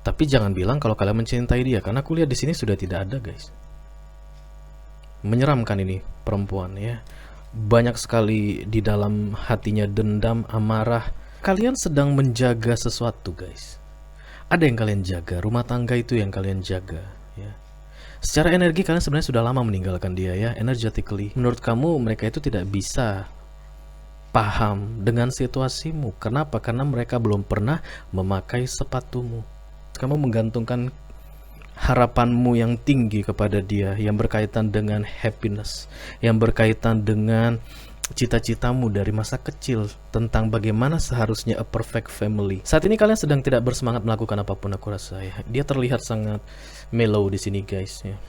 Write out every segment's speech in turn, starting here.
Tapi jangan bilang kalau kalian mencintai dia, karena aku lihat di sini sudah tidak ada, guys. Menyeramkan ini perempuan ya. Banyak sekali di dalam hatinya dendam, amarah. Kalian sedang menjaga sesuatu, guys. Ada yang kalian jaga, rumah tangga itu yang kalian jaga ya. Secara energi kalian sebenarnya sudah lama meninggalkan dia ya, energetically. Menurut kamu mereka itu tidak bisa paham dengan situasimu. Kenapa? Karena mereka belum pernah memakai sepatumu. Kamu menggantungkan harapanmu yang tinggi kepada dia, yang berkaitan dengan happiness, yang berkaitan dengan cita-citamu dari masa kecil tentang bagaimana seharusnya a perfect family. Saat ini kalian sedang tidak bersemangat melakukan apapun, aku rasa ya. Dia terlihat sangat mellow di sini, guys ya.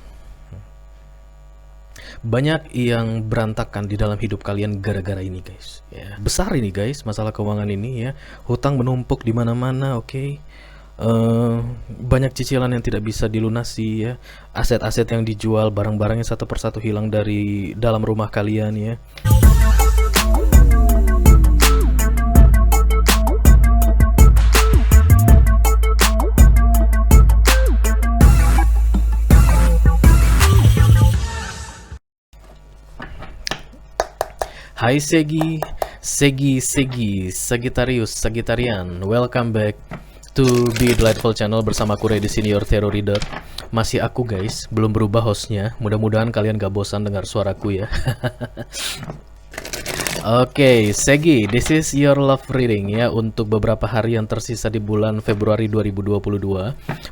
Banyak yang berantakan di dalam hidup kalian gara-gara ini, guys ya. Besar ini, guys, masalah keuangan ini ya. Hutang menumpuk di mana-mana, oke. Banyak cicilan yang tidak bisa dilunasi ya, aset-aset yang dijual, barang-barangnya satu persatu hilang dari dalam rumah kalian ya. Hai Sagittarian, welcome back to Be Delightful Channel bersama aku di sini, your tarot reader. Masih aku, guys, belum berubah hostnya. Mudah-mudahan kalian gak bosan dengar suaraku ya. Oke, Segi, this is your love reading ya untuk beberapa hari yang tersisa di bulan Februari 2022.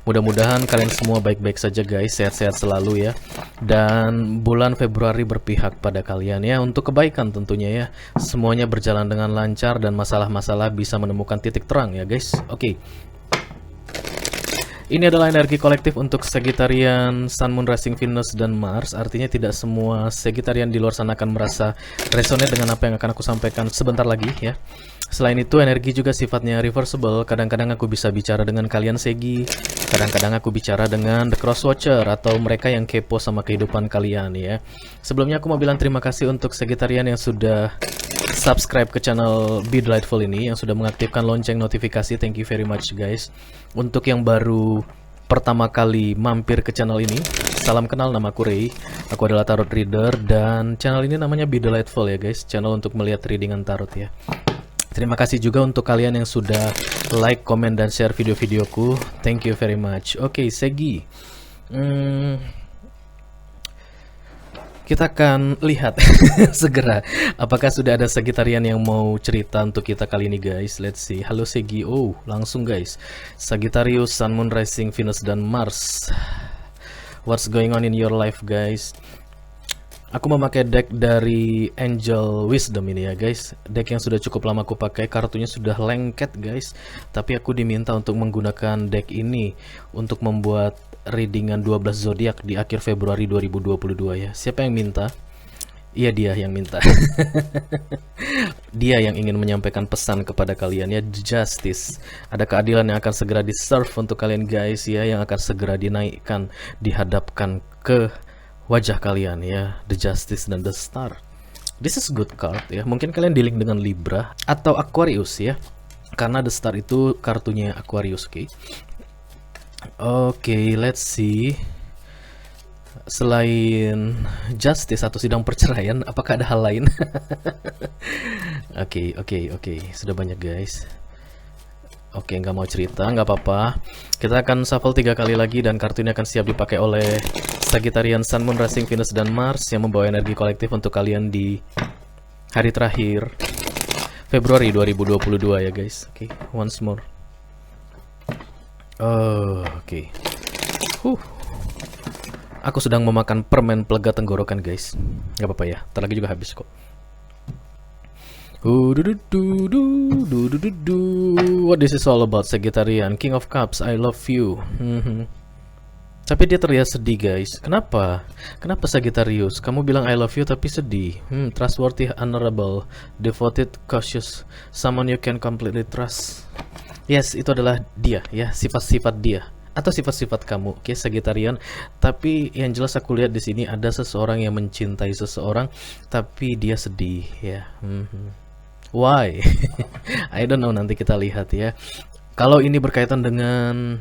Mudah-mudahan kalian semua baik-baik saja, guys, sehat-sehat selalu ya. Dan bulan Februari berpihak pada kalian ya, untuk kebaikan tentunya ya. Semuanya berjalan dengan lancar dan masalah-masalah bisa menemukan titik terang ya, guys. Oke. Ini adalah energi kolektif untuk Sagittarian, Sun, Moon, Rising, Venus, dan Mars. Artinya tidak semua Sagittarian di luar sana akan merasa resonate dengan apa yang akan aku sampaikan sebentar lagi ya. Selain itu, energi juga sifatnya reversible. Kadang-kadang aku bisa bicara dengan kalian Segi, kadang-kadang aku bicara dengan The Cross Watcher atau mereka yang kepo sama kehidupan kalian ya. Sebelumnya aku mau bilang terima kasih untuk Sagittarian yang sudah subscribe ke channel Be Delightful ini, yang sudah mengaktifkan lonceng notifikasi. Thank you very much, guys. Untuk yang baru pertama kali mampir ke channel ini, salam kenal, nama aku Ray. Aku adalah tarot reader dan channel ini namanya Be Delightful ya, guys. Channel untuk melihat readingan tarot ya. Terima kasih juga untuk kalian yang sudah like, komen, dan share video-videoku. Thank you very much. Oke, Segi. Kita akan lihat segera apakah sudah ada Sagittarian yang mau cerita untuk kita kali ini, guys. Let's see. Halo Segi. Oh, langsung, guys. Sagittarius, Sun, Moon, Rising, Venus, dan Mars. What's going on in your life, guys? Aku memakai deck dari Angel Wisdom ini ya, guys. Deck yang sudah cukup lama aku pakai, kartunya sudah lengket, guys. Tapi aku diminta untuk menggunakan deck ini untuk membuat readingan 12 zodiak di akhir Februari 2022 ya. Siapa yang minta? Iya, dia yang minta. Dia yang ingin menyampaikan pesan kepada kalian ya, justice. Ada keadilan yang akan segera di-serve untuk kalian, guys ya, yang akan segera dinaikkan, dihadapkan ke wajah kalian ya, the justice dan the star. This is good card ya. Mungkin kalian dealing dengan Libra atau Aquarius ya, karena the star itu kartunya Aquarius. Oke, let's see. Selain justice atau sidang perceraian, apakah ada hal lain? Oke, sudah banyak, guys. Oke, nggak mau cerita, nggak apa-apa. Kita akan shuffle 3 kali lagi dan kartu ini akan siap dipakai oleh Sagittarian, Sun, Moon, Rising, Venus, dan Mars yang membawa energi kolektif untuk kalian di hari terakhir Februari 2022 ya, guys. Oke, once more. Oke. Aku sedang memakan permen pelega tenggorokan, guys. Nggak apa-apa ya, ntar lagi juga habis kok. What this is all about, Sagittarian? King of Cups, I love you. Tapi dia terlihat sedih, guys. Kenapa? Kenapa, Sagittarius? Kamu bilang I love you tapi sedih. Trustworthy, honorable, devoted, cautious, someone you can completely trust. Yes, itu adalah dia ya, sifat-sifat dia atau sifat-sifat kamu, oke, Sagittarian. Tapi yang jelas aku lihat di sini ada seseorang yang mencintai seseorang tapi dia sedih ya. Why? I don't know, nanti kita lihat ya. Kalau ini berkaitan dengan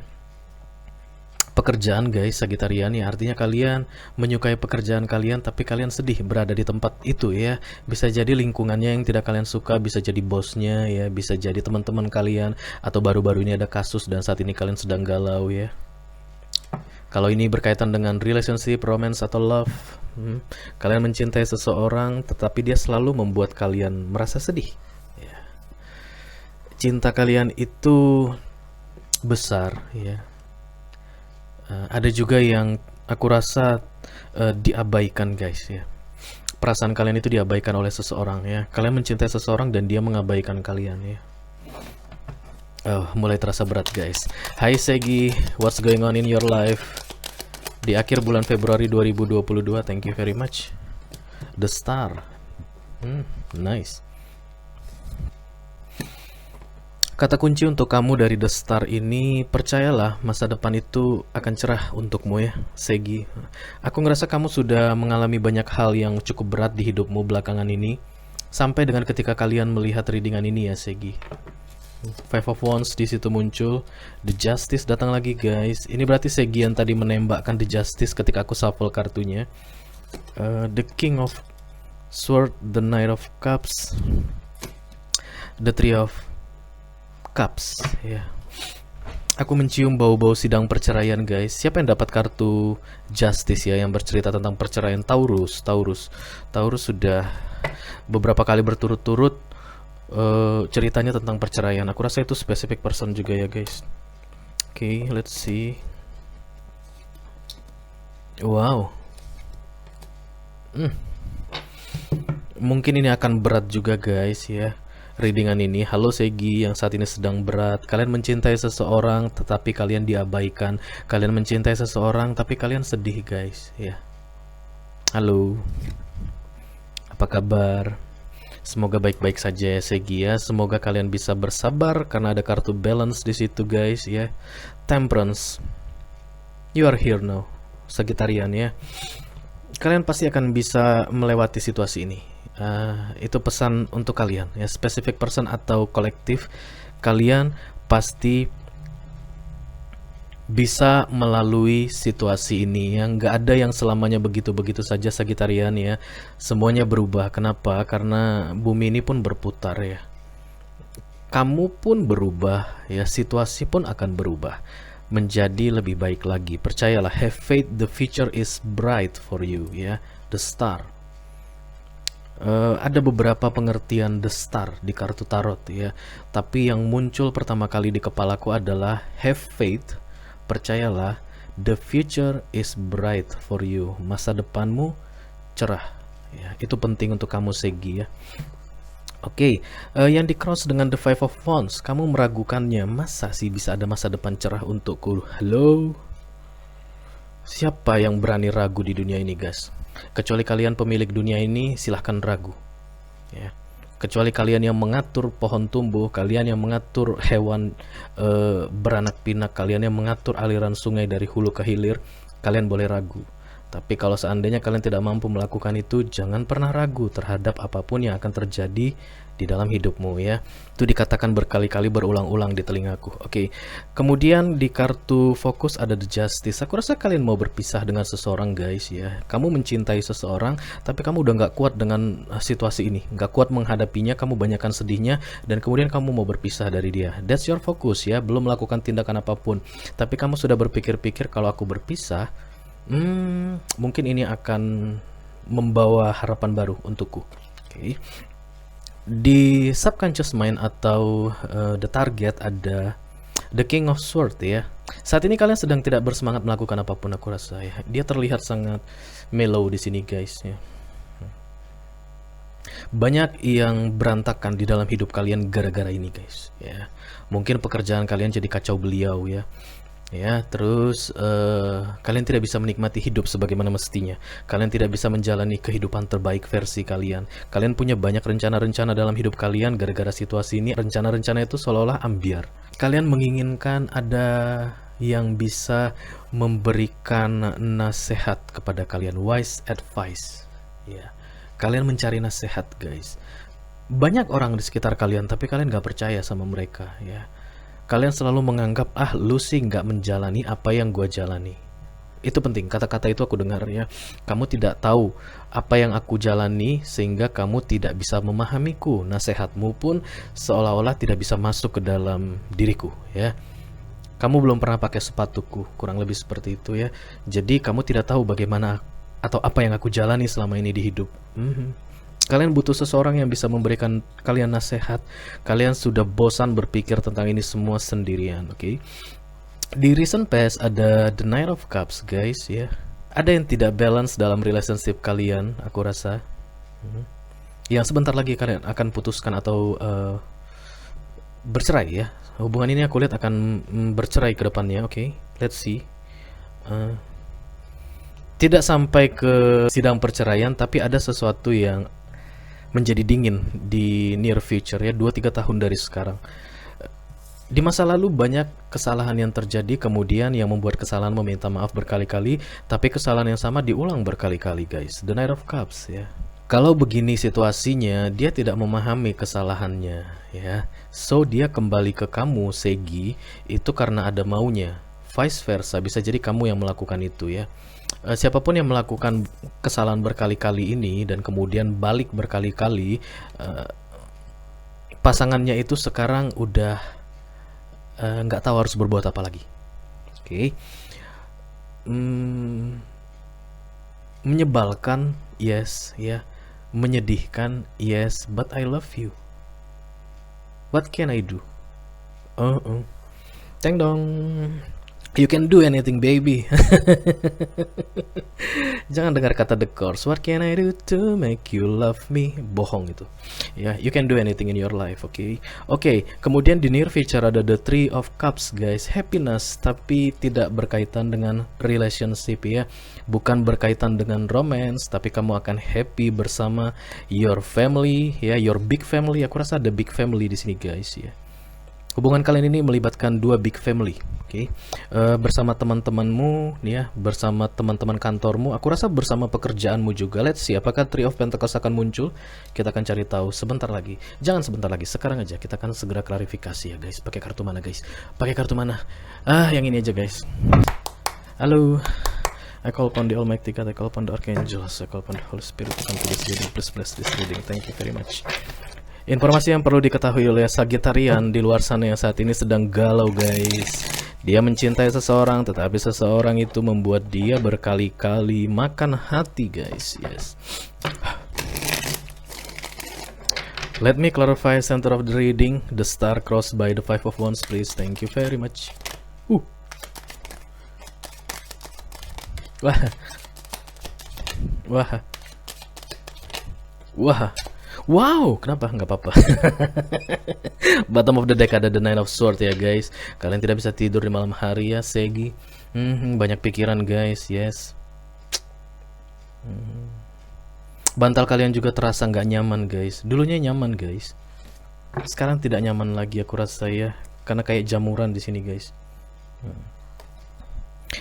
pekerjaan guys, Sagitarian ya, artinya kalian menyukai pekerjaan kalian tapi kalian sedih berada di tempat itu ya. Bisa jadi lingkungannya yang tidak kalian suka, bisa jadi bosnya ya, bisa jadi teman-teman kalian, atau baru-baru ini ada kasus dan saat ini kalian sedang galau ya. Kalau ini berkaitan dengan relationship, romance, atau love, kalian mencintai seseorang tetapi dia selalu membuat kalian merasa sedih ya. Cinta kalian itu besar ya. Ada juga yang aku rasa diabaikan guys ya. Perasaan kalian itu diabaikan oleh seseorang ya. Kalian mencintai seseorang dan dia mengabaikan kalian ya. Oh, mulai terasa berat guys. Hai Segi, what's going on in your life? Di akhir bulan Februari 2022, thank you very much. The Star, nice. Kata kunci untuk kamu dari The Star ini, percayalah masa depan itu akan cerah untukmu ya, Segi. Aku ngerasa kamu sudah mengalami banyak hal yang cukup berat di hidupmu belakangan ini, sampai dengan ketika kalian melihat readingan ini ya, Segi. Five of Wands di situ muncul, The Justice datang lagi guys. Ini berarti Segi yang tadi menembakkan The Justice ketika aku shuffle kartunya. The King of Sword, The Knight of Cups, The Three of Cups ya. Aku mencium bau-bau sidang perceraian guys. Siapa yang dapat kartu Justice ya, yang bercerita tentang perceraian? Taurus sudah beberapa kali berturut-turut ceritanya tentang perceraian. Aku rasa itu specific person juga ya guys. Oke, let's see. Wow. Mungkin ini akan berat juga guys ya, readingan ini. Halo Segi yang saat ini sedang berat. Kalian mencintai seseorang tetapi kalian diabaikan. Kalian mencintai seseorang tapi kalian sedih guys ya. Halo, apa kabar? Semoga baik-baik saja ya Segi ya. Semoga kalian bisa bersabar karena ada kartu balance di situ guys ya. Temperance, you are here now, Sagitarian ya. Kalian pasti akan bisa melewati situasi ini. Itu pesan untuk kalian ya, specific person atau kolektif. Kalian pasti bisa melalui situasi ini yang nggak ada yang selamanya begitu-begitu saja Sagitarian ya. Semuanya berubah. Kenapa? Karena bumi ini pun berputar ya. Kamu pun berubah ya, situasi pun akan berubah menjadi lebih baik lagi. Percayalah, have faith, the future is bright for you ya. The Star. Ada beberapa pengertian The Star di kartu tarot ya, tapi yang muncul pertama kali di kepalaku adalah have faith, percayalah, the future is bright for you. Masa depanmu cerah ya. Itu penting untuk kamu Segi ya. Oke, yang di cross dengan the Five of Wands, kamu meragukannya. Masa sih bisa ada masa depan cerah untukku? Halo, siapa yang berani ragu di dunia ini guys? Kecuali kalian pemilik dunia ini, silahkan ragu ya. Kecuali kalian yang mengatur pohon tumbuh, kalian yang mengatur hewan beranak pinak, kalian yang mengatur aliran sungai dari hulu ke hilir, kalian boleh ragu. Tapi kalau seandainya kalian tidak mampu melakukan itu, jangan pernah ragu terhadap apapun yang akan terjadi di dalam hidupmu ya. Itu dikatakan berkali-kali, berulang-ulang di telingaku. Oke. Kemudian di kartu fokus ada The Justice. Aku rasa kalian mau berpisah dengan seseorang guys ya. Kamu mencintai seseorang tapi kamu udah nggak kuat dengan situasi ini, nggak kuat menghadapinya, kamu banyakkan sedihnya, dan kemudian kamu mau berpisah dari dia. That's your focus ya. Belum melakukan tindakan apapun, tapi kamu sudah berpikir-pikir, kalau aku berpisah, mungkin ini akan membawa harapan baru untukku. Oke. Di subconscious mind atau the target ada the King of Sword ya. Saat ini kalian sedang tidak bersemangat melakukan apapun, aku rasa ya. Dia terlihat sangat mellow di sini guys ya. Banyak yang berantakan di dalam hidup kalian gara-gara ini guys ya. Mungkin pekerjaan kalian jadi kacau beliau ya. Ya, terus kalian tidak bisa menikmati hidup sebagaimana mestinya. Kalian tidak bisa menjalani kehidupan terbaik versi kalian. Kalian punya banyak rencana-rencana dalam hidup kalian, gara-gara situasi ini rencana-rencana itu seolah-olah ambiar. Kalian menginginkan ada yang bisa memberikan nasihat kepada kalian, wise advice. Ya, kalian mencari nasihat guys. Banyak orang di sekitar kalian, tapi kalian gak percaya sama mereka ya. Kalian selalu menganggap, ah lu sih nggak menjalani apa yang gua jalani. Itu penting, kata-kata itu aku dengar ya. Kamu tidak tahu apa yang aku jalani sehingga kamu tidak bisa memahamiku. Nasihatmu pun seolah-olah tidak bisa masuk ke dalam diriku ya. Kamu belum pernah pakai sepatuku, kurang lebih seperti itu ya. Jadi kamu tidak tahu bagaimana atau apa yang aku jalani selama ini di hidup. Kalian butuh seseorang yang bisa memberikan kalian nasihat. Kalian sudah bosan berpikir tentang ini semua sendirian, oke? Di recent past ada the Knight of Cups, guys ya. Ada yang tidak balance dalam relationship kalian, aku rasa. Yang sebentar lagi kalian akan putuskan atau bercerai ya. Hubungan ini aku lihat akan bercerai ke depannya, oke? Let's see. Tidak sampai ke sidang perceraian, tapi ada sesuatu yang menjadi dingin di near future ya, 2-3 tahun dari sekarang. Di masa lalu banyak kesalahan yang terjadi, kemudian yang membuat kesalahan meminta maaf berkali-kali, tapi kesalahan yang sama diulang berkali-kali, guys. The Knight of Cups ya. Kalau begini situasinya, dia tidak memahami kesalahannya ya. So dia kembali ke kamu, Segi, itu karena ada maunya. Vice versa, bisa jadi kamu yang melakukan itu ya. Siapapun yang melakukan kesalahan berkali-kali ini dan kemudian balik berkali-kali, pasangannya itu sekarang udah nggak tahu harus berbuat apa lagi. Oke. Menyebalkan, yes ya. Menyedihkan, yes, but I love you. What can I do? Teng dong. You can do anything, baby. Jangan dengar kata the chorus. What can I do to make you love me? Bohong itu. Ya, you can do anything in your life, oke? Oke, kemudian di near future ada the Three of Cups, guys. Happiness, tapi tidak berkaitan dengan relationship ya. Bukan berkaitan dengan romance, tapi kamu akan happy bersama your family ya, your big family. Aku rasa ada big family di sini, guys ya. Hubungan kalian ini melibatkan dua big family, oke? Bersama teman-temanmu, ya, bersama teman-teman kantormu. Aku rasa bersama pekerjaanmu juga. Let's see, apakah Three of Pentacles akan muncul? Kita akan cari tahu sebentar lagi. Jangan sebentar lagi, sekarang aja. Kita akan segera klarifikasi ya, guys. Pakai kartu mana, guys? Pakai kartu mana? Yang ini aja, guys. Halo. I call upon the Almighty God, I call upon the Archangels, I call upon the Holy Spirit to come to this reading. Please bless this reading. Thank you very much. Informasi yang perlu diketahui oleh Sagittarian di luar sana yang saat ini sedang galau, guys. Dia mencintai seseorang, tetapi seseorang itu membuat dia berkali-kali makan hati, guys. Yes. Let me clarify center of the reading. The star crossed by the Five of Wands, please. Thank you very much. Wah. Wah. Wah. Wow, kenapa? Nggak apa-apa. Bottom of the deck ada the Nine of Swords ya, guys. Kalian tidak bisa tidur di malam hari ya, Segi. Banyak pikiran, guys. Yes. Bantal kalian juga terasa nggak nyaman, guys. Dulunya nyaman, guys. Sekarang tidak nyaman lagi, aku rasa ya. Karena kayak jamuran di sini, guys.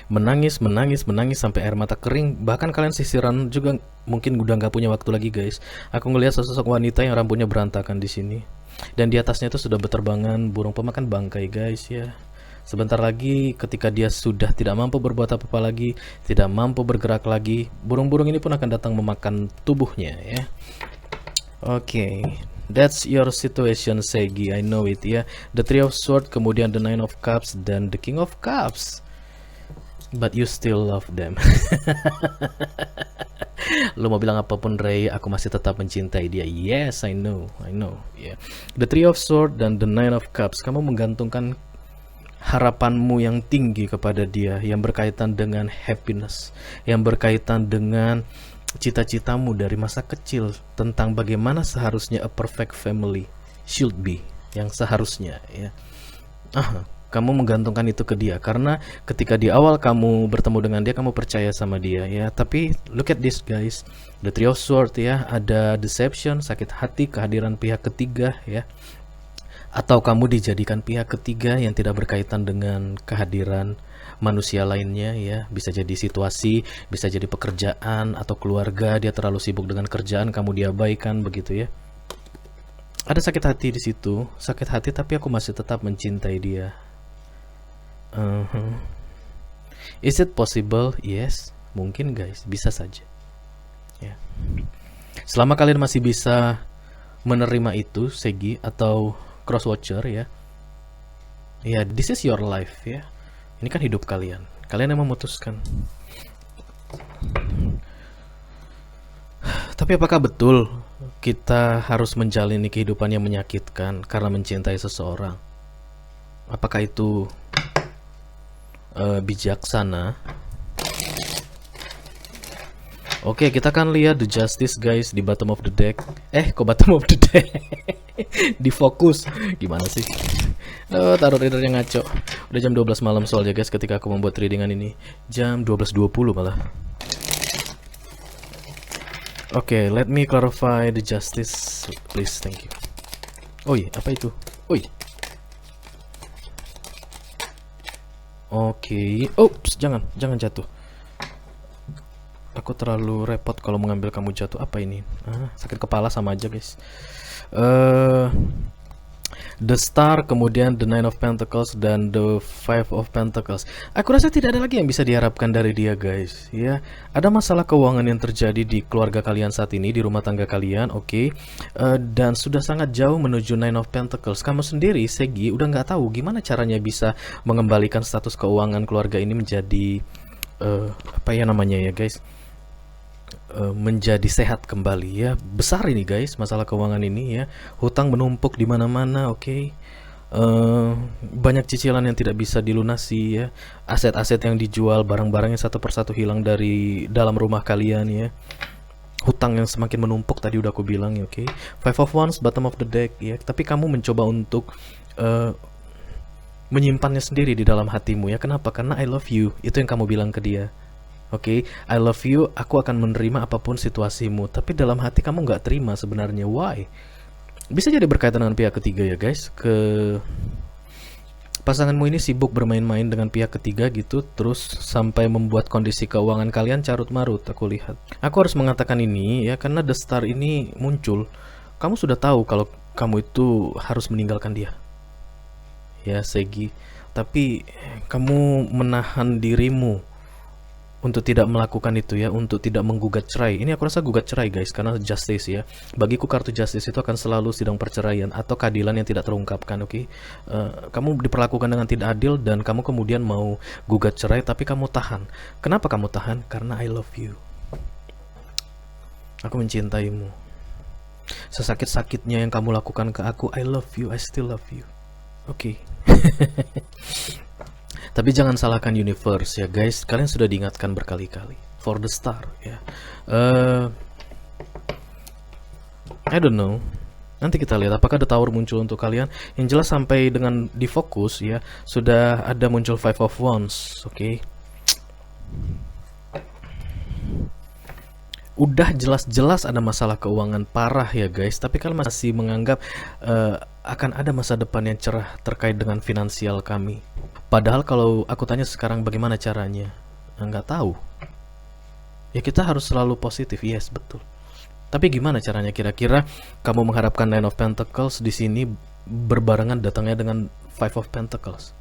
Menangis sampai air mata kering. Bahkan kalian sisiran juga mungkin udah nggak punya waktu lagi, guys. Aku ngelihat sosok wanita yang rambutnya berantakan di sini, dan di atasnya itu sudah berterbangan burung pemakan bangkai, guys ya. Sebentar lagi ketika dia sudah tidak mampu berbuat apa-apa lagi, tidak mampu bergerak lagi, burung-burung ini pun akan datang memakan tubuhnya ya. Oke. That's your situation, Segi. I know it ya. The Three of Swords, kemudian the Nine of Cups, dan the King of Cups. But you still love them. Lu mau bilang apapun, Ray, aku masih tetap mencintai dia. Yes, I know. Yeah. The Three of Swords dan the Nine of Cups. Kamu menggantungkan harapanmu yang tinggi kepada dia, yang berkaitan dengan happiness, yang berkaitan dengan cita-citamu dari masa kecil tentang bagaimana seharusnya a perfect family should be, yang seharusnya ya. Kamu menggantungkan itu ke dia karena ketika di awal kamu bertemu dengan dia, kamu percaya sama dia ya. Tapi look at this, guys. The Three of Swords ya, ada deception, sakit hati, kehadiran pihak ketiga ya. Atau kamu dijadikan pihak ketiga yang tidak berkaitan dengan kehadiran manusia lainnya ya. Bisa jadi situasi, bisa jadi pekerjaan atau keluarga, dia terlalu sibuk dengan kerjaan, kamu diabaikan begitu ya. Ada sakit hati di situ, sakit hati, tapi aku masih tetap mencintai dia. Is it possible? Yes, mungkin guys, bisa saja. Ya. Selama kalian masih bisa menerima itu, Segi atau Crosswatcher ya. Ya, this is your life ya. Ini kan hidup kalian. Kalian yang memutuskan. Tapi apakah betul kita harus menjalani kehidupan yang menyakitkan karena mencintai seseorang? Apakah itu bijaksana? Oke, kita akan lihat The Justice guys di bottom of the deck. Kok bottom of the deck? Di fokus. Gimana sih? Taruh readernya ngaco. Udah jam 12 malam soalnya guys ketika aku membuat readingan ini. Jam 12.20 malah. Oke, let me clarify The Justice please, thank you. Oi, apa itu? Oi. Oke. Oops, jangan jatuh. Aku terlalu repot kalau mengambil kamu jatuh. Apa ini? Sakit kepala sama aja guys. The Star, kemudian The Nine of Pentacles dan The Five of Pentacles. Aku rasa tidak ada lagi yang bisa diharapkan dari dia guys. Ya, ada masalah keuangan yang terjadi di keluarga kalian saat ini, di rumah tangga kalian, oke. Dan sudah sangat jauh menuju Nine of Pentacles. Kamu sendiri, Segi, udah nggak tahu gimana caranya bisa mengembalikan status keuangan keluarga ini menjadi apa ya namanya ya guys? Menjadi sehat kembali ya. Besar ini guys masalah keuangan ini ya. Hutang menumpuk di mana-mana, oke. Banyak cicilan yang tidak bisa dilunasi ya. Aset-aset yang dijual, barang-barang yang satu persatu hilang dari dalam rumah kalian ya. Hutang yang semakin menumpuk tadi udah aku bilang ya, oke. Five of Wands bottom of the deck ya. Tapi kamu mencoba untuk menyimpannya sendiri di dalam hatimu ya. Kenapa? Karena I love you. Itu yang kamu bilang ke dia. Oke, I love you, aku akan menerima apapun situasimu. Tapi dalam hati kamu nggak terima sebenarnya. Why? Bisa jadi berkaitan dengan pihak ketiga ya guys. Pasanganmu ini sibuk bermain-main dengan pihak ketiga gitu, terus sampai membuat kondisi keuangan kalian carut marut. Aku lihat. Aku harus mengatakan ini ya, karena The Star ini muncul. Kamu sudah tahu kalau kamu itu harus meninggalkan dia. Ya Segi. Tapi kamu menahan dirimu untuk tidak melakukan itu ya, untuk tidak menggugat cerai. Ini aku rasa gugat cerai guys, karena justice ya. Bagiku kartu justice itu akan selalu sidang perceraian atau keadilan yang tidak terungkapkan, oke. Kamu diperlakukan dengan tidak adil dan kamu kemudian mau gugat cerai tapi kamu tahan. Kenapa kamu tahan? Karena I love you. Aku mencintaimu. Sesakit-sakitnya yang kamu lakukan ke aku, I love you, I still love you. Oke. Tapi jangan salahkan universe ya guys, kalian sudah diingatkan berkali-kali. For the Star ya. I don't know. Nanti kita lihat apakah The Tower muncul untuk kalian. Yang jelas sampai dengan di fokus ya, sudah ada muncul Five of Wands, oke. Udah jelas-jelas ada masalah keuangan parah ya guys, tapi kalian masih menganggap akan ada masa depan yang cerah terkait dengan finansial kami. Padahal kalau aku tanya sekarang bagaimana caranya, nggak tahu. Ya kita harus selalu positif, yes betul. Tapi gimana caranya kira-kira kamu mengharapkan Nine of Pentacles di sini berbarengan datangnya dengan Five of Pentacles?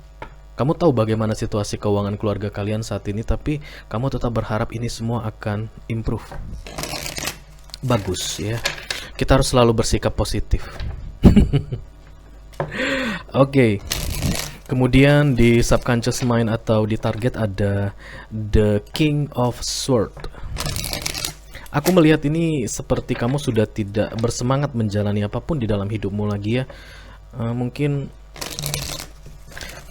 Kamu tahu bagaimana situasi keuangan keluarga kalian saat ini, tapi kamu tetap berharap ini semua akan improve. Bagus ya. Kita harus selalu bersikap positif. Oke. Kemudian di subconscious mind atau di target ada The King of Sword. Aku melihat ini seperti kamu sudah tidak bersemangat menjalani apapun di dalam hidupmu lagi ya. Mungkin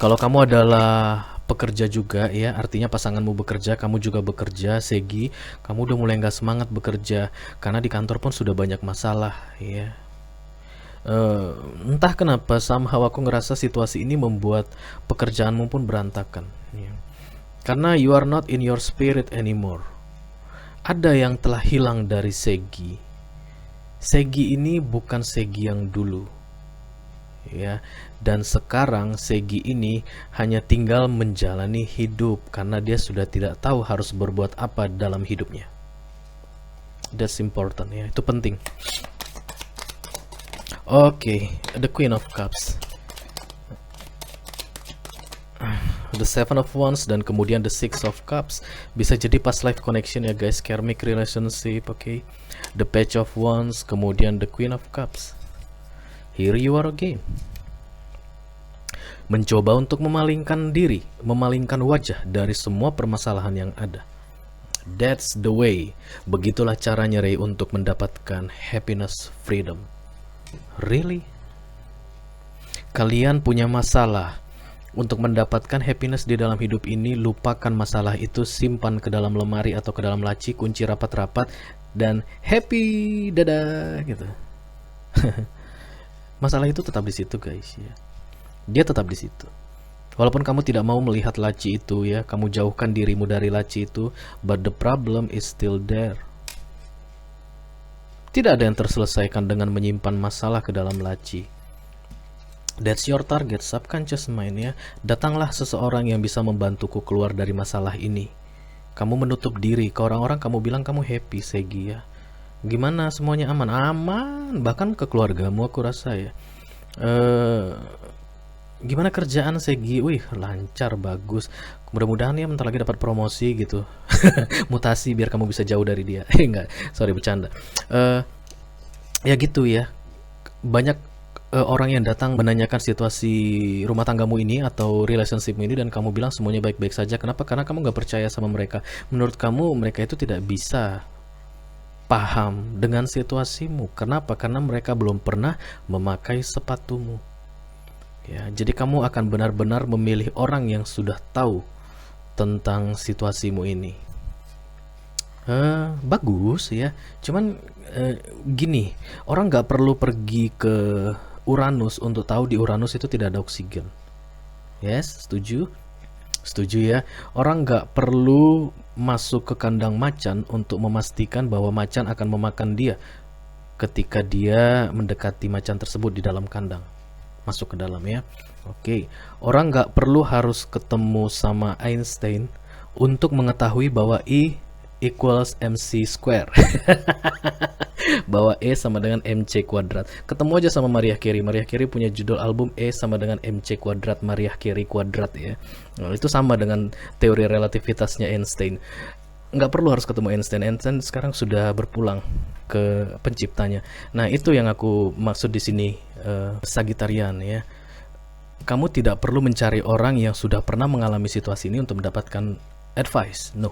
kalau kamu adalah pekerja juga ya, artinya pasanganmu bekerja, kamu juga bekerja, Segi, kamu udah mulai nggak semangat bekerja karena di kantor pun sudah banyak masalah ya. Entah kenapa somehow aku ngerasa situasi ini membuat pekerjaanmu pun berantakan ya. Karena you are not in your spirit anymore. Ada yang telah hilang dari Segi. Segi ini bukan Segi yang dulu ya. Dan sekarang Segi ini hanya tinggal menjalani hidup karena dia sudah tidak tahu harus berbuat apa dalam hidupnya. That's important ya, itu penting. Oke, The Queen of Cups. The Seven of Wands dan kemudian the Six of Cups. Bisa jadi past life connection ya guys, karmic relationship, oke. The Page of Wands, kemudian the Queen of Cups. Here you are again. Mencoba untuk memalingkan diri, memalingkan wajah dari semua permasalahan yang ada. That's the way. Begitulah caranya Ray untuk mendapatkan happiness, freedom. Really? Kalian punya masalah. Untuk mendapatkan happiness di dalam hidup ini, lupakan masalah itu, simpan ke dalam lemari atau ke dalam laci, kunci rapat-rapat, dan happy, dadah, gitu. Masalah itu tetap di situ guys ya. Dia tetap di situ. Walaupun kamu tidak mau melihat laci itu ya, kamu jauhkan dirimu dari laci itu, but the problem is still there. Tidak ada yang terselesaikan dengan menyimpan masalah ke dalam laci. That's your target, subconscious mind ya. Datanglah seseorang yang bisa membantuku keluar dari masalah ini. Kamu menutup diri ke orang-orang, kamu bilang kamu happy, Segi ya. Gimana semuanya aman? Aman, bahkan ke keluargamu aku rasa ya. Gimana kerjaan Segi? Wih, lancar, bagus. Mudah-mudahan ya bentar lagi dapat promosi gitu. Mutasi biar kamu bisa jauh dari dia. Enggak, sorry bercanda. Ya gitu ya. Banyak orang yang datang menanyakan situasi rumah tanggamu ini atau relationshipmu ini dan kamu bilang semuanya baik-baik saja. Kenapa? Karena kamu gak percaya sama mereka. Menurut kamu mereka itu tidak bisa paham dengan situasimu. Kenapa? Karena mereka belum pernah memakai sepatumu. Ya, jadi kamu akan benar-benar memilih orang yang sudah tahu tentang situasimu ini. Bagus ya. Cuman gini, orang gak perlu pergi ke Uranus untuk tahu di Uranus itu tidak ada oksigen. Yes, setuju? Setuju ya. Orang gak perlu masuk ke kandang macan untuk memastikan bahwa macan akan memakan dia ketika dia mendekati macan tersebut di dalam kandang. Masuk ke dalam ya. Oke. Orang gak perlu harus ketemu sama Einstein untuk mengetahui bahwa I equals MC square. Bahwa E sama dengan MC kuadrat. Ketemu aja sama Mariah Carey. Mariah Carey punya judul album E sama dengan MC kuadrat Mariah Carey kuadrat ya. Nah, itu sama dengan teori relativitasnya Einstein. Nggak perlu harus ketemu Einstein. Einstein sekarang sudah berpulang ke penciptanya. Nah, itu yang aku maksud di sini, Sagitarian ya. Kamu tidak perlu mencari orang yang sudah pernah mengalami situasi ini untuk mendapatkan advice. No.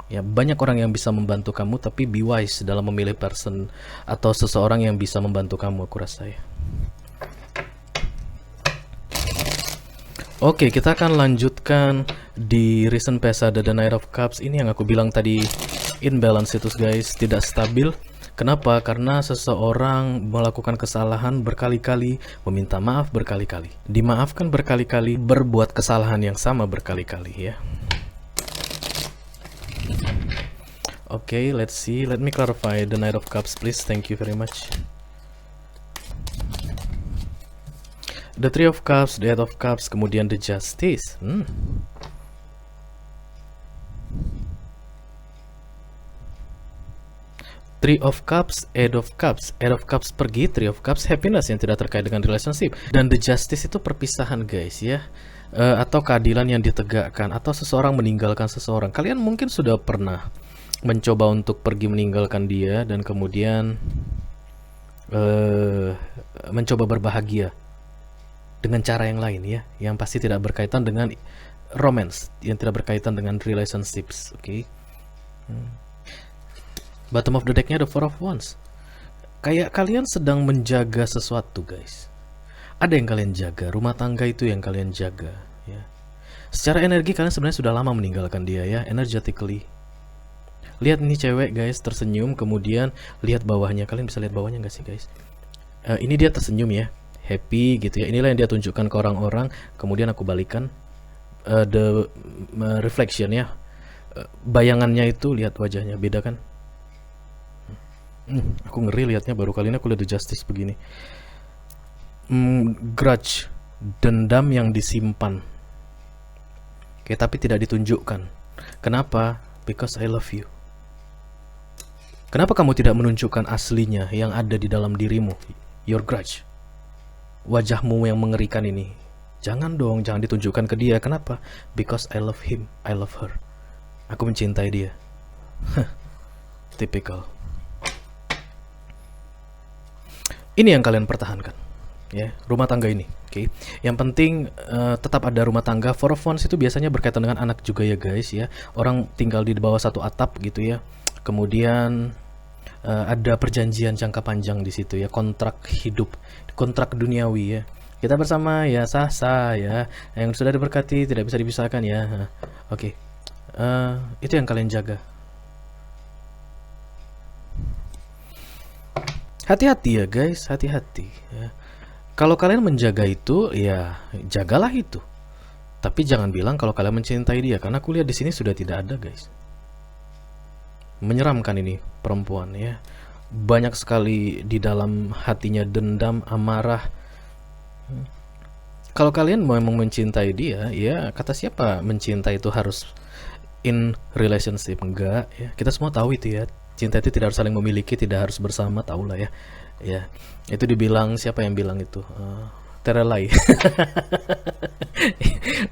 Ya, banyak orang yang bisa membantu kamu, tapi be wise dalam memilih person atau seseorang yang bisa membantu kamu, aku rasa ya. Oke, kita akan lanjutkan di recent past ada the Knight of Cups. Ini yang aku bilang tadi, imbalance itu guys, tidak stabil. Kenapa? Karena seseorang melakukan kesalahan berkali-kali, meminta maaf berkali-kali, dimaafkan berkali-kali, berbuat kesalahan yang sama berkali-kali ya. Okay, let's see. Let me clarify the Knight of Cups, please. Thank you very much. The Three of Cups, the Eight of Cups, kemudian the Justice. Three of Cups, Eight of Cups. Eight of Cups pergi, Three of Cups happiness yang tidak terkait dengan relationship. Dan the Justice itu perpisahan guys ya. Atau keadilan yang ditegakkan, atau seseorang meninggalkan seseorang. Kalian mungkin sudah pernah mencoba untuk pergi meninggalkan dia dan kemudian mencoba berbahagia dengan cara yang lain ya, yang pasti tidak berkaitan dengan romance, yang tidak berkaitan dengan relationships. Oke. Bottom of the decknya the Four of Wands. Kayak kalian sedang menjaga sesuatu guys. Ada yang kalian jaga, rumah tangga itu yang kalian jaga ya. Secara energi kalian sebenarnya sudah lama meninggalkan dia ya, energetically. Lihat nih cewek guys, tersenyum, kemudian lihat bawahnya. Kalian bisa lihat bawahnya nggak sih guys? Ini dia tersenyum ya, happy gitu ya. Inilah yang dia tunjukkan ke orang-orang. Kemudian aku balikan the reflection ya, bayangannya itu, lihat wajahnya, beda kan? Aku ngeri lihatnya, baru kali ini aku lihat the Justice begini. Grudge, dendam yang disimpan. Oke, tapi tidak ditunjukkan. Kenapa? Because I love you. Kenapa kamu tidak menunjukkan aslinya yang ada di dalam dirimu? Your grudge. Wajahmu yang mengerikan ini. Jangan dong, jangan ditunjukkan ke dia. Kenapa? Because I love him, I love her. Aku mencintai dia. Typical. Ini yang kalian pertahankan, ya, rumah tangga ini. Oke. Yang penting tetap ada rumah tangga. Four of Wands itu biasanya berkaitan dengan anak juga ya guys ya. Orang tinggal di bawah satu atap gitu ya. Kemudian ada perjanjian jangka panjang di situ ya, kontrak hidup, kontrak duniawi ya. Kita bersama ya, sah-sah ya. Yang sudah diberkati tidak bisa dipisahkan ya. Oke. Itu yang kalian jaga. Hati-hati ya guys, hati-hati ya. Kalau kalian menjaga itu, ya jagalah itu. Tapi jangan bilang kalau kalian mencintai dia, karena aku lihat di sini sudah tidak ada guys. Menyeramkan ini perempuan ya. Banyak sekali di dalam hatinya dendam, amarah. Kalau kalian memang mencintai dia, ya kata siapa mencintai itu harus in relationship? Enggak ya. Kita semua tahu itu ya. Cinta itu tidak harus saling memiliki, tidak harus bersama, tahulah ya. Ya, itu dibilang, siapa yang bilang itu? Terelai.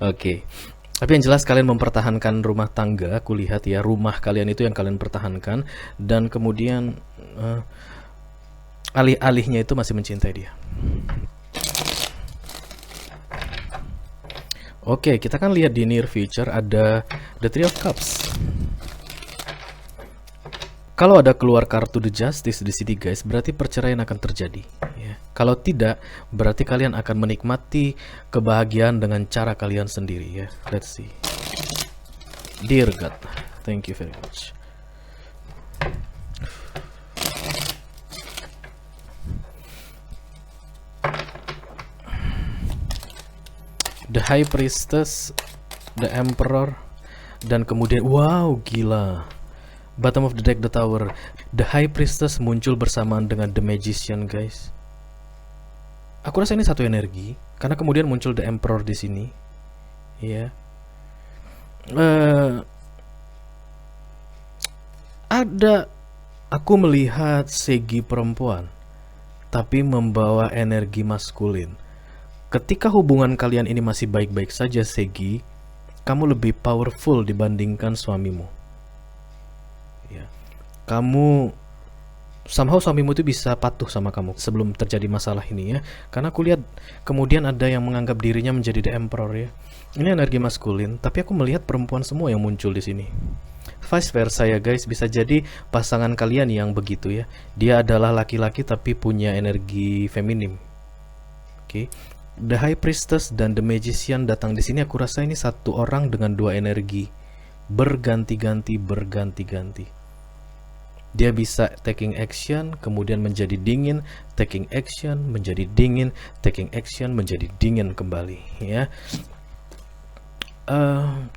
Oke. Tapi yang jelas kalian mempertahankan rumah tangga, aku lihat ya, rumah kalian itu yang kalian pertahankan, dan kemudian alih-alihnya itu masih mencintai dia. Oke, kita kan lihat di near future ada the Three of Cups. Kalau ada keluar kartu The Justice di sini guys, berarti perceraian akan terjadi ya. Kalau tidak, berarti kalian akan menikmati kebahagiaan dengan cara kalian sendiri ya. Let's see. Dear God, thank you very much. The High Priestess, The Emperor, dan kemudian wow, gila. Bottom of the deck, the Tower. The High Priestess muncul bersamaan dengan The Magician, guys. Aku rasa ini satu energi, karena kemudian muncul The Emperor di sini. Ya. Aku melihat segi perempuan, tapi membawa energi maskulin. Ketika hubungan kalian ini masih baik-baik saja, Segi, kamu lebih powerful dibandingkan suamimu. Ya. Kamu somehow suamimu itu bisa patuh sama kamu sebelum terjadi masalah ini ya. Karena aku lihat kemudian ada yang menganggap dirinya menjadi The Emperor ya. Ini energi maskulin, tapi aku melihat perempuan semua yang muncul di sini. Vice versa ya guys, bisa jadi pasangan kalian yang begitu ya. Dia adalah laki-laki tapi punya energi feminim. Oke. The High Priestess dan The Magician datang di sini. Aku rasa ini satu orang dengan dua energi, berganti-ganti. Dia bisa taking action, kemudian menjadi dingin, taking action, menjadi dingin, taking action, menjadi dingin kembali ya.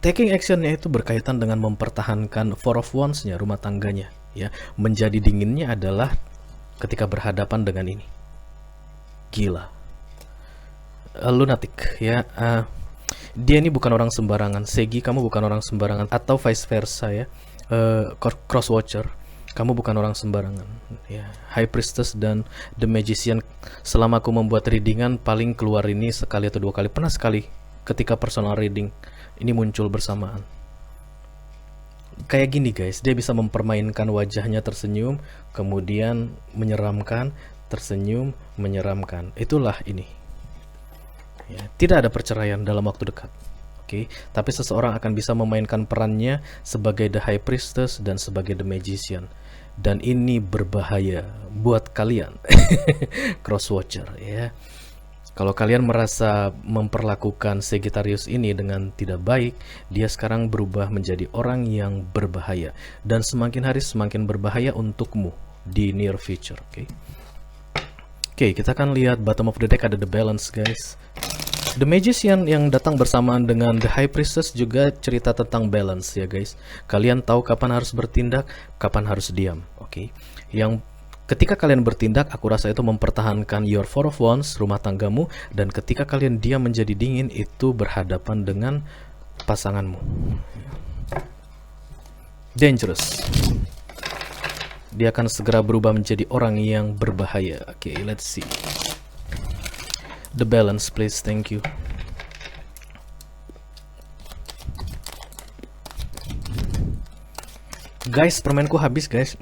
Taking actionnya itu berkaitan dengan mempertahankan Four of Wands-nya, rumah tangganya ya. Menjadi dinginnya adalah ketika berhadapan dengan ini. Gila. Lunatic ya. Dia ini bukan orang sembarangan. Segi, kamu bukan orang sembarangan, atau vice versa ya. Cross Watcher, kamu bukan orang sembarangan ya. High Priestess dan The Magician, selama aku membuat readingan paling keluar ini sekali atau dua kali. Pernah sekali ketika personal reading ini muncul bersamaan. Kayak gini guys, dia bisa mempermainkan wajahnya tersenyum, kemudian menyeramkan, tersenyum, menyeramkan. Itulah ini ya. Tidak ada perceraian dalam waktu dekat. Oke, tapi seseorang akan bisa memainkan perannya sebagai The High Priestess dan sebagai The Magician. Dan ini berbahaya buat kalian Cross Watcher ya. Kalau kalian merasa memperlakukan Sagittarius ini dengan tidak baik, dia sekarang berubah menjadi orang yang berbahaya, dan semakin hari semakin berbahaya untukmu di near future. Oke, kita akan lihat bottom of the deck, ada The Balance guys. The Magician yang datang bersamaan dengan The High Priestess juga cerita tentang balance ya guys. Kalian tahu kapan harus bertindak, kapan harus diam. Oke. Yang ketika kalian bertindak, aku rasa itu mempertahankan your Four of Wands, rumah tanggamu, dan ketika kalian diam menjadi dingin, itu berhadapan dengan pasanganmu. Dangerous. Dia akan segera berubah menjadi orang yang berbahaya. Oke, let's see. The Balance please, thank you. Guys, permenku habis guys.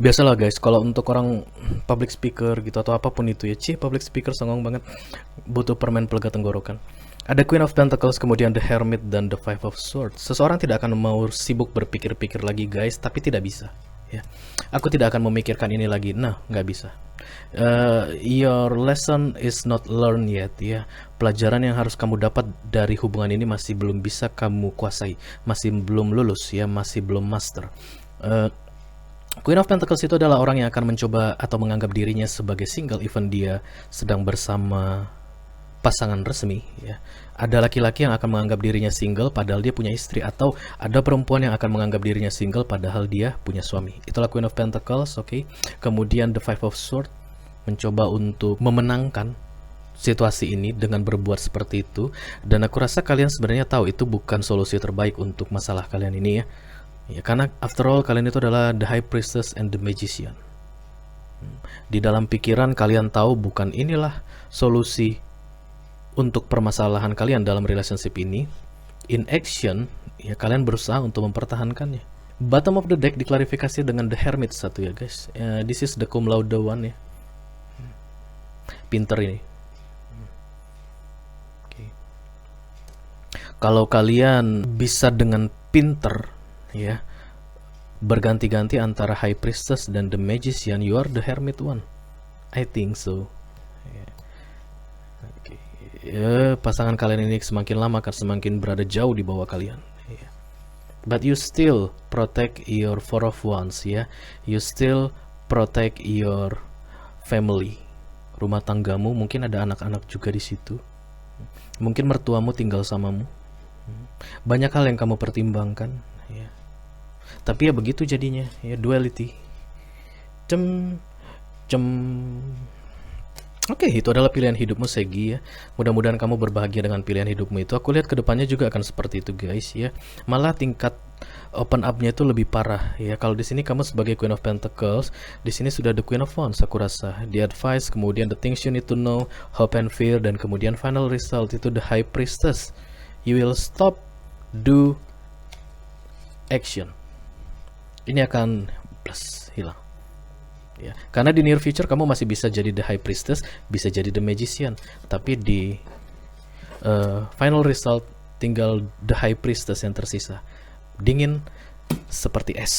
Biasalah guys, kalau untuk orang public speaker gitu atau apapun itu ya, public speaker songong banget, butuh permen pelega tenggorokan. Ada Queen of Pentacles, kemudian The Hermit dan The Five of Swords. Seseorang tidak akan mau sibuk berpikir-pikir lagi guys, tapi tidak bisa. Ya, aku tidak akan memikirkan ini lagi. Nah, nggak bisa. Your lesson is not learned yet. Ya, pelajaran yang harus kamu dapat dari hubungan ini masih belum bisa kamu kuasai, masih belum lulus ya, masih belum master. Queen of Pentacles itu adalah orang yang akan mencoba atau menganggap dirinya sebagai single even dia sedang bersama pasangan resmi ya. Ada laki-laki yang akan menganggap dirinya single padahal dia punya istri, atau ada perempuan yang akan menganggap dirinya single padahal dia punya suami. Itulah Queen of Pentacles, oke. Kemudian The Five of Swords mencoba untuk memenangkan situasi ini dengan berbuat seperti itu, dan aku rasa kalian sebenarnya tahu itu bukan solusi terbaik untuk masalah kalian ini ya. Ya, karena after all kalian itu adalah the High Priestess and the Magician. Di dalam pikiran kalian tahu bukan inilah solusi untuk permasalahan kalian dalam relationship ini. In action, ya kalian berusaha untuk mempertahankannya. Bottom of the deck diklarifikasi dengan The Hermit satu ya guys. This is the cum laude one ya. Pinter ini. Okay. Kalau kalian bisa dengan pinter ya, berganti-ganti antara High Priestess dan The Magician, you are the Hermit one. I think so. Okay. Ya, pasangan kalian ini semakin lama akan semakin berada jauh di bawah kalian. But you still protect your Four of Wands ya. You still protect your family. Rumah tanggamu, mungkin ada anak-anak juga di situ. Mungkin mertuamu tinggal samamu. Banyak hal yang kamu pertimbangkan ya. Tapi ya begitu jadinya ya, duality. Oke, itu adalah pilihan hidupmu Segi ya. Mudah-mudahan kamu berbahagia dengan pilihan hidupmu itu. Aku lihat kedepannya juga akan seperti itu guys ya. Malah tingkat open up-nya itu lebih parah ya. Kalau di sini kamu sebagai Queen of Pentacles, di sini sudah the Queen of Wands aku rasa. The advice, kemudian the things you need to know, hope and fear, dan kemudian final result itu the High Priestess. You will stop do action. Ini akan plus hilang ya, karena di near future kamu masih bisa jadi the High Priestess, bisa jadi the Magician, tapi di final result tinggal the High Priestess yang tersisa, dingin seperti es.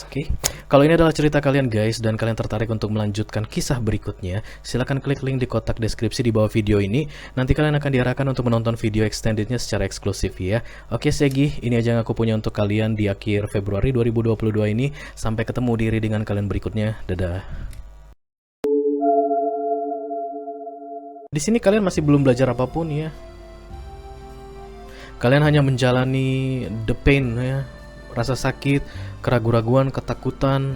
Oke, kalau ini adalah cerita kalian guys dan kalian tertarik untuk melanjutkan kisah berikutnya, silahkan klik link di kotak deskripsi di bawah video ini. Nanti kalian akan diarahkan untuk menonton video extendednya secara eksklusif ya. Oke Segi, ini aja yang aku punya untuk kalian di akhir Februari 2022 ini. Sampai ketemu di readingan kalian berikutnya. Dadah. Di sini kalian masih belum belajar apapun ya. Kalian hanya menjalani the pain ya, rasa sakit, keraguan-raguan, ketakutan,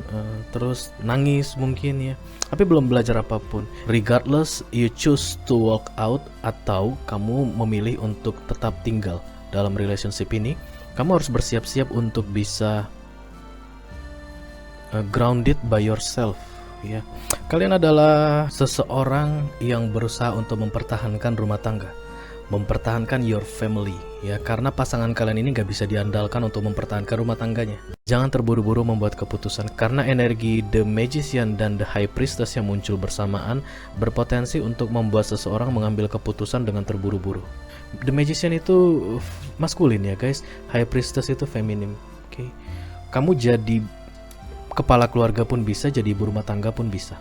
terus nangis mungkin ya, tapi belum belajar apapun. Regardless you choose to walk out atau kamu memilih untuk tetap tinggal dalam relationship ini, kamu harus bersiap-siap untuk bisa grounded by yourself ya. Kalian adalah seseorang yang berusaha untuk mempertahankan rumah tangga, mempertahankan your family ya, karena pasangan kalian ini gak bisa diandalkan untuk mempertahankan rumah tangganya. Jangan terburu-buru membuat keputusan, karena energi the Magician dan the High Priestess yang muncul bersamaan berpotensi untuk membuat seseorang mengambil keputusan dengan terburu-buru. The Magician itu maskulin ya guys, High Priestess itu feminim. Oke. Kamu jadi kepala keluarga pun bisa, jadi ibu rumah tangga pun bisa.